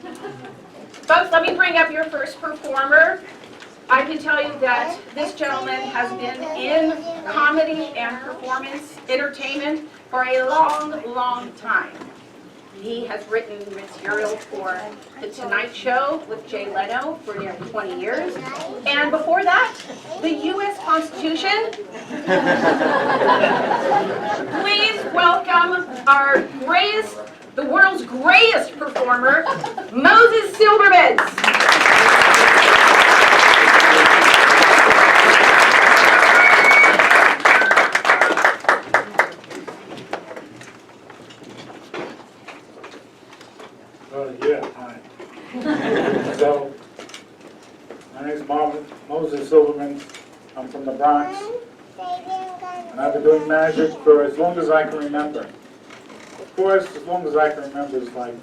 Folks, let me bring up your first performer. I can tell you that this gentleman has been in comedy and performance entertainment for a long, long time. He has written material for The Tonight Show with Jay Leno for nearly 20 years. And before that, the U.S. Constitution. Please welcome our greatest, the world's greatest performer, Moses Silbermintz. Hi. So, my name is Moses Silbermintz. I'm from the Bronx, and I've been doing magic for as long as I can remember. Of course, as long as I can remember is like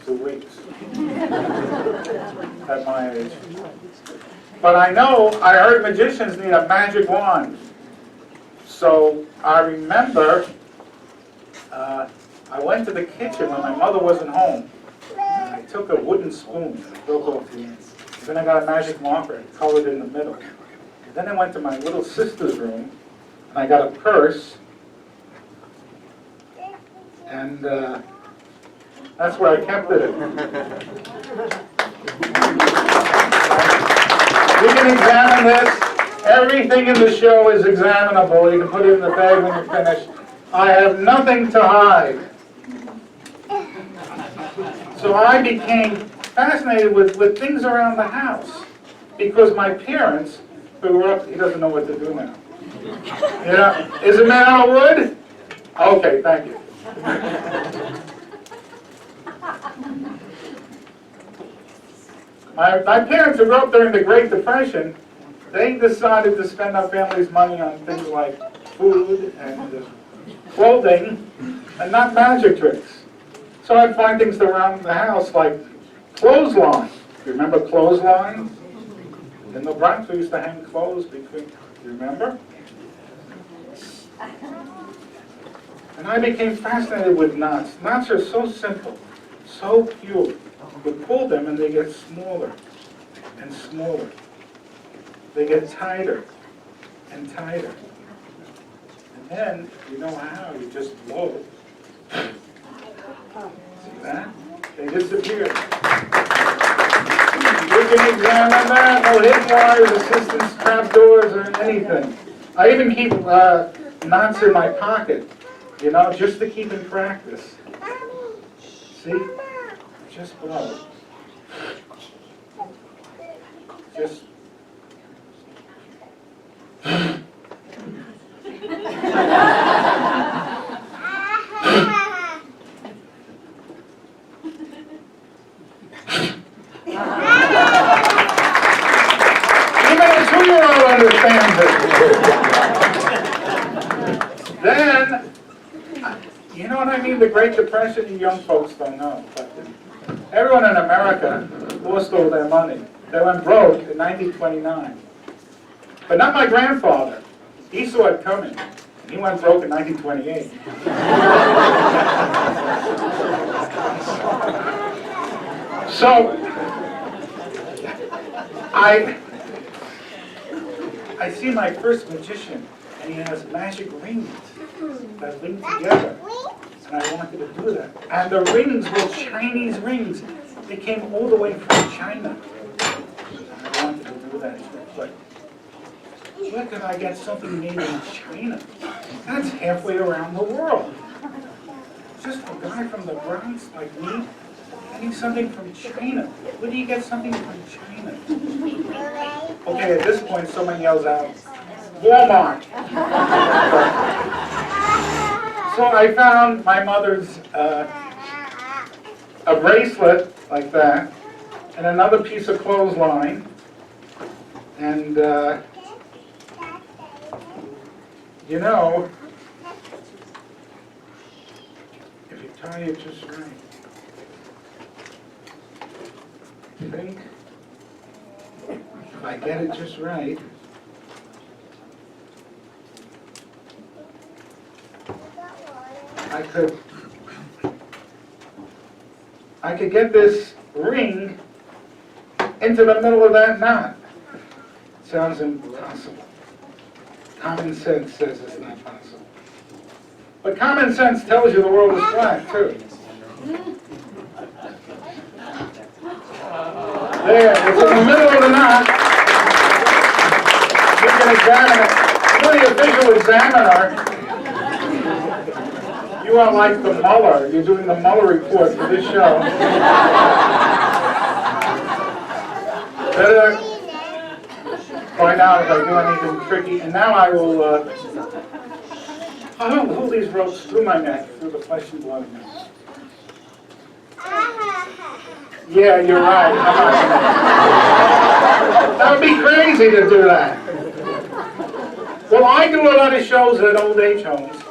2 weeks at my age. But I heard magicians need a magic wand. So I remember I went to the kitchen when my mother wasn't home. I took a wooden spoon and I broke off the end. Then I got a magic marker and colored in the middle. And then I went to my little sister's room and I got a purse. And that's where I kept it in. You can examine this. Everything in the show is examinable. You can put it in the bag when you're finished. I have nothing to hide. So I became fascinated with things around the house because my parents, who were up, he doesn't know what to do now. You know, is it made out of wood? Okay, thank you. My parents, who grew up during the Great Depression, they decided to spend our family's money on things like food and clothing and not magic tricks. So I'd find things around the house like clothesline. You remember clothesline? In the Bronx, we used to hang clothes between, you remember? And I became fascinated with knots. Knots are so simple, so pure. You pull them and they get smaller and smaller. They get tighter and tighter. And then, you know how, you just blow it. See that? They disappear. You can examine that. No hidden wires, assistance, trapdoors, or anything. I even keep knots in my pocket, you know, just to keep in practice. See? Just blow. Just. Understands it. Then, you know what I mean? The Great Depression, you young folks don't know. But everyone in America lost all their money. They went broke in 1929. But not my grandfather. He saw it coming. He went broke in 1928. So, I see my first magician, and he has magic rings that link together. And I wanted to do that. And the rings were Chinese rings. They came all the way from China. And I wanted to do that. But where could I get something made in China? That's halfway around the world. Just a guy from the Bronx like me, getting something from China. Where do you get something from China? Okay, at this point, someone yells out, Walmart. So I found my mother's a bracelet like that, and another piece of clothesline, and you know, if you tie it just right, I think if I get it just right, I could get this ring into the middle of that knot. Sounds impossible. Common sense says it's not possible. But common sense tells you the world is flat, too. There, it's in the middle of the knot. You can examine it. You're the official examiner. You are like the Mueller. You're doing the Mueller report for this show. Better find out if I do anything tricky. And now I will I'll hold these ropes through my neck, through the flesh and blood of me. Yeah, you're right. That would be crazy to do that. Well, I do a lot of shows at old age homes,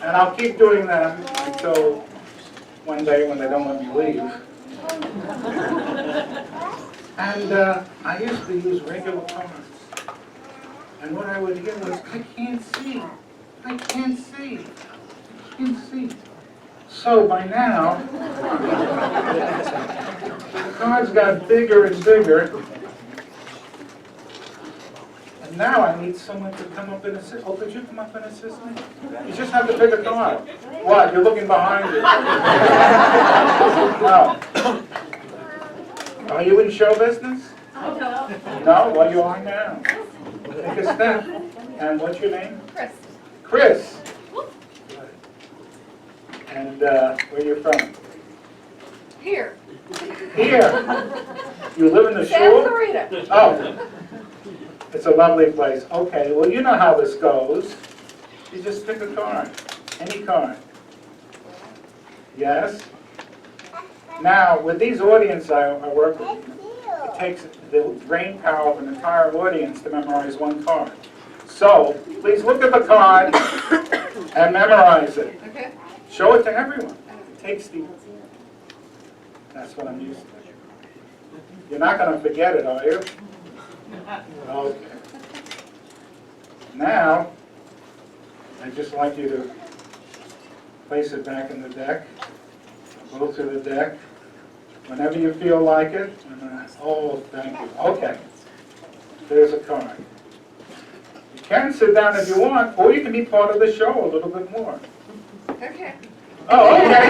and I'll keep doing them until one day when they don't let me leave. And I used to use regular cars. And what I would hear was, I can't see. I can't see. I can't see. So by now, the cards got bigger and bigger. And now I need someone to come up and assist. Oh, could you come up and assist me? You just have to pick a card. What? You're looking behind you. No. Are you in show business? No. No? Well, you are now. Take a step. And what's your name? Chris. Chris. And where you from? Here. Here. You live in the Santa shul? Clarita. Oh. It's a lovely place. Okay, well, you know how this goes. You just pick a card. Any card. Yes? Now, with these audience I work with, it takes the brain power of an entire audience to memorize one card. So, please look at the card and memorize it. Okay. Show it to everyone. It takes the... That's what I'm used to. You're not going to forget it, are you? Okay. Now, I'd just like you to place it back in the deck. Go through the deck. Whenever you feel like it. Oh, thank you. Okay. There's a card. You can sit down if you want, or you can be part of the show a little bit more. Okay. Oh, okay.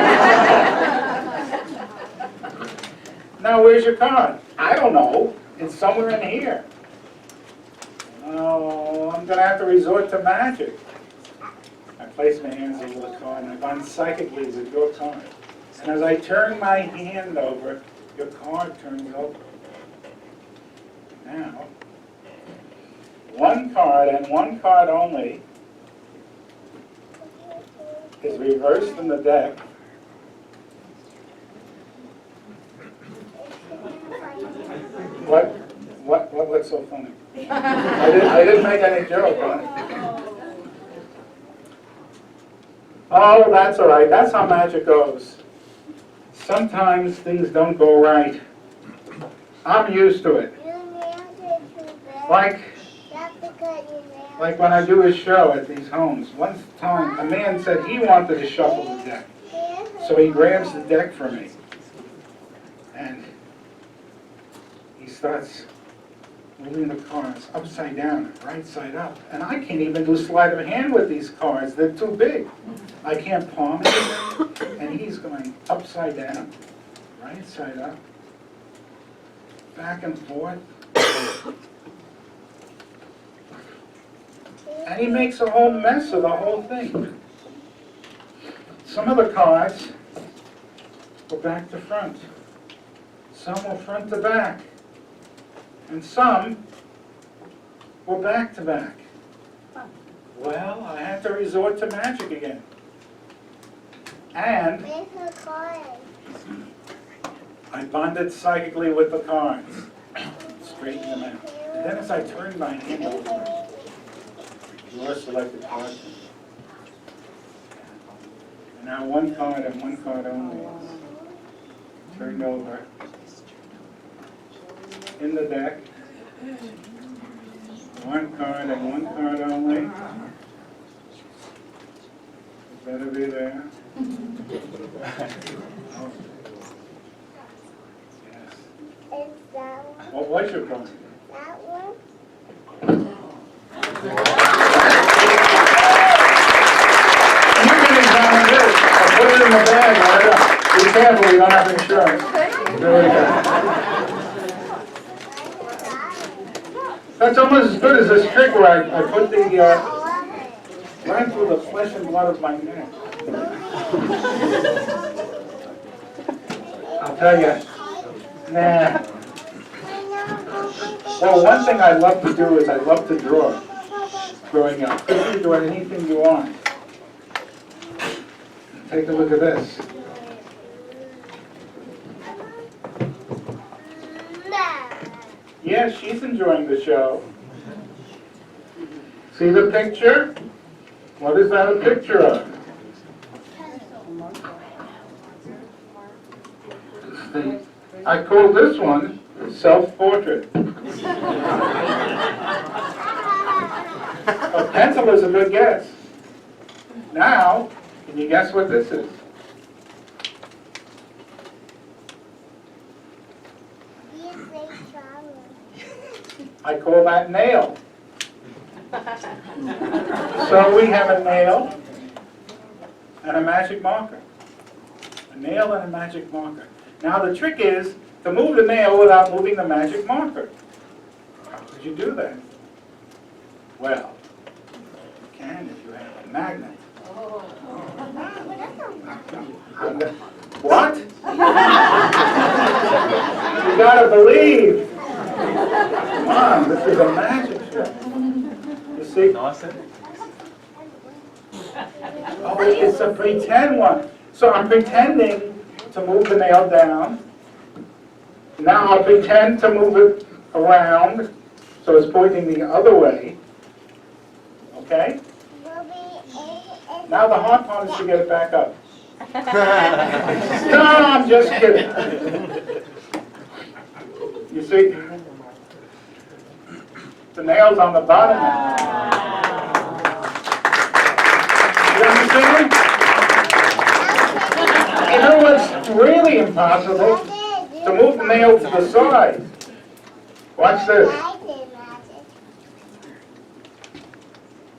Now, where's your card? I don't know. It's somewhere in here. Oh, I'm going to have to resort to magic. I place my hands over the card, and I bond psychically with your card. And as I turn my hand over, your card turns over. Now, one card and one card only is reversed in the deck. What's so funny? I didn't make any joke, huh? Oh, that's all right. That's how magic goes. Sometimes things don't go right. I'm used to it. Like when I do a show at these homes. One time, a man said he wanted to shuffle the deck. So he grabs the deck for me. And he starts moving the cards upside down, right side up. And I can't even do sleight of hand with these cards. They're too big. I can't palm it. And he's going upside down, right side up, back and forth. And he makes a whole mess of the whole thing. Some of the cards go back to front. Some will front to back. And some were back to back. Well, I had to resort to magic again. And I bonded psychically with the cards. Straighten them out. And then as I turned my hand over, your selected card. And now one card and one card only. Turned over. In the deck, one card and one card only. It better be there. What was your prize? You can examine this. I'll put it in the bag right up. Be careful, you don't have insurance. There we go. That's almost as good as this trick where I put the, right through the flesh and blood of my neck. I'll tell you, nah. Well, one thing I love to do is I love to draw growing up. You can do anything you want. Take a look at this. Yes, she's enjoying the show. See the picture? What is that a picture of? I call this one self-portrait. A pencil is a good guess. Now, can you guess what this is? I call that nail. So we have a nail and a magic marker. A nail and a magic marker. Now the trick is to move the nail without moving the magic marker. How could you do that? Well, you can if you have a magnet. What? You gotta believe. Come on, this is a magic trick. You see? Oh, it's a pretend one. So I'm pretending to move the nail down. Now I'll pretend to move it around, so it's pointing the other way. Okay? Now the hard part is to get it back up. No, I'm just kidding. You see? The nail's on the bottom now. You understand? You know what's really impossible? To move the nail to the side. Watch this.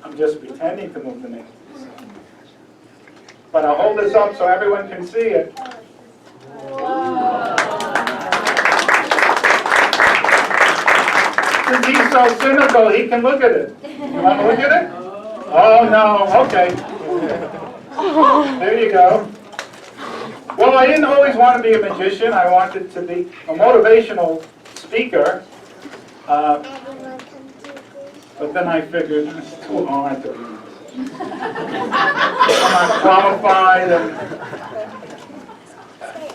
I'm just pretending to move the nail. But I'll hold this up so everyone can see it. Since he's so cynical, he can look at it. You want to look at it? Oh, no. Okay. There you go. Well, I didn't always want to be a magician. I wanted to be a motivational speaker. But then I figured it's too hard to be. I'm not qualified and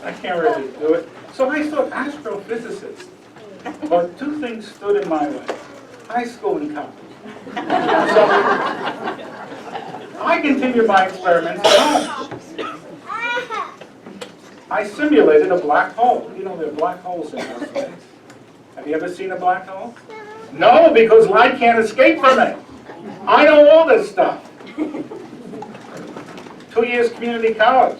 I can't really do it. So I thought astrophysicist. But two things stood in my way. High school and college. So I continued my experiments at home. I simulated a black hole. You know there are black holes in our space. Have you ever seen a black hole? No, because light can't escape from it. I know all this stuff. 2 years community college.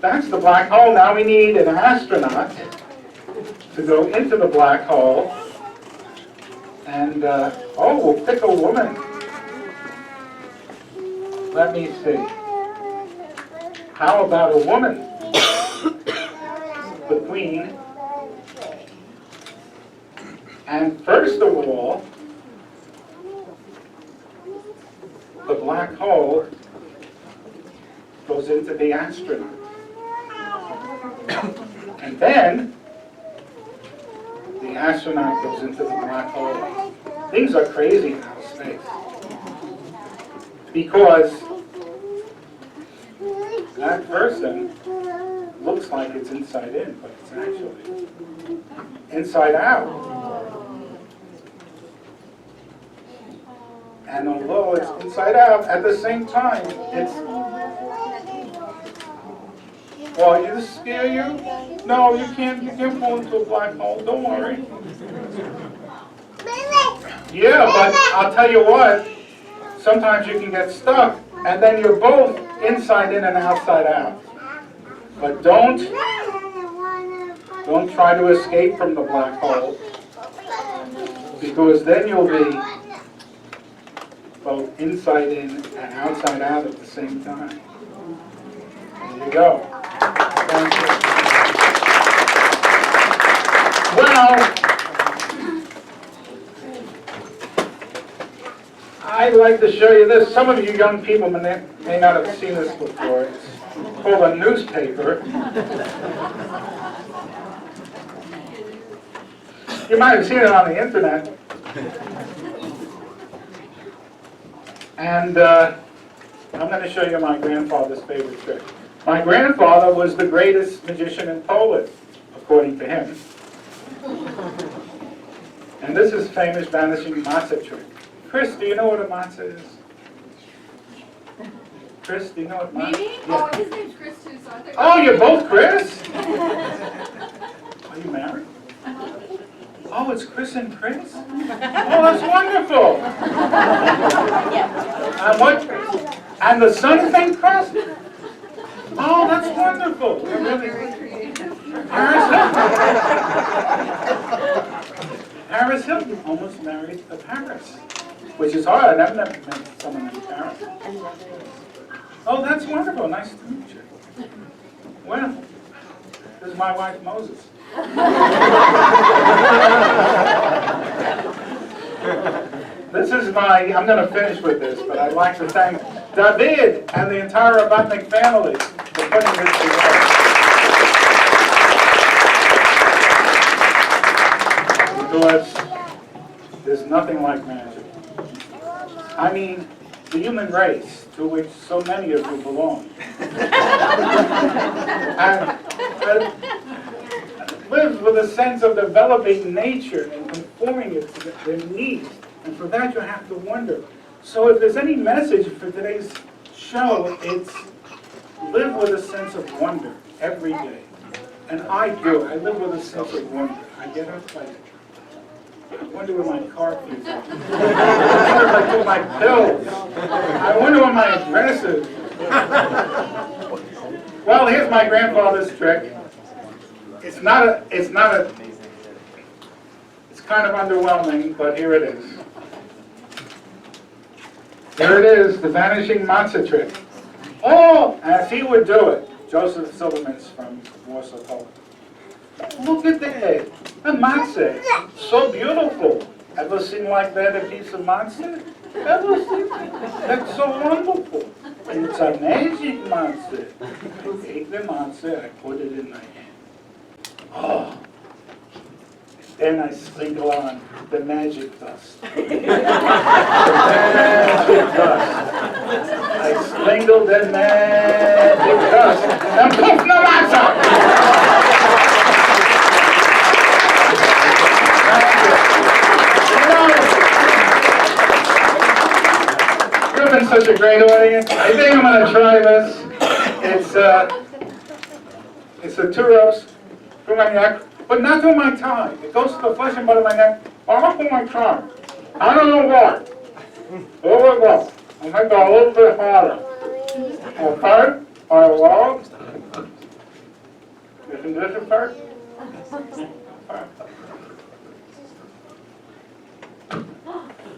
That's the black hole. Now we need an astronaut to go into the black hole. And, we'll pick a woman. Let me see. How about a woman? The queen. And first of all, the black hole goes into the astronaut. And then, the astronaut goes into the black hole. Things are crazy in outer space. Because that person looks like it's inside in, but it's actually inside out. And although it's inside out, at the same time, it's... Well, did this scare you? No, you can't fall into a black hole, don't worry. Yeah, but I'll tell you what, sometimes you can get stuck, and then you're both inside in and outside out. But don't try to escape from the black hole, because then you'll be both inside in and outside out at the same time. There you go. Thank you. Well, I'd like to show you this. Some of you young people may not have seen this before. It's called a newspaper. You might have seen it on the internet. And I'm going to show you my grandfather's favorite trick. My grandfather was the greatest magician in Poland, according to him. And this is famous vanishing matzah trick. Chris, do you know what a matzah is? Chris, do you know what matzah is? Me? Yeah. Oh, his name's Chris too, so I think. Oh, you're both Chris? Are you married? Oh, it's Chris and Chris? Oh, that's wonderful. And what? And the son's name Chris? Oh, that's wonderful. You're really Paris Hilton. Paris Hilton almost married a Paris, which is hard. I've never met someone named Paris. Oh, that's wonderful. Nice to meet you. Well, this is my wife, Moses. This is I'm going to finish with this, but I'd like to thank David and the entire Rabatnik family for putting this together. Because there's nothing like magic. I mean, the human race, to which so many of you belong, and lives with a sense of developing nature and conforming it to their needs. And for that you have to wonder. So if there's any message for today's show, it's live with a sense of wonder every day. And I do. I live with a sense of wonder. I get up, I wonder where my car keys are. I wonder if I put my pills. I wonder what my address is. Well, here's my grandfather's trick. It's kind of underwhelming, but here it is. Here it is, the vanishing matzah trick. Oh, as he would do it, Joseph Silbermintz from Warsaw, Poland. Look at that, a matzah, so beautiful. Ever seen like that, a piece of matzah? Ever seen? That's so wonderful. It's a magic matzah. I take the matzah, I put it in my hand. Oh. Then I sprinkle on the magic dust. The magic dust. I sprinkle the magic dust. And poof, no matzah! You've been such a great audience. I think I'm going to try this. It's a 2 ropes through my neck. But not through my tongue. It goes to the flesh and blood of my neck, but not through my tongue. I don't know why. Here we go. I'm going to go a little bit harder. Okay? All right, well. You can do this first? Okay.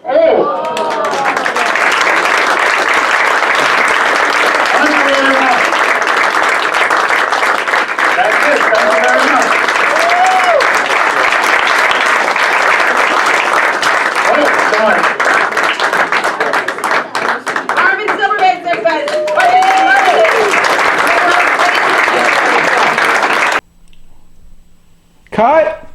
Oh! Thank you very much. That's it. Thank you very much. Armin Silbermintz, everybody. Cut!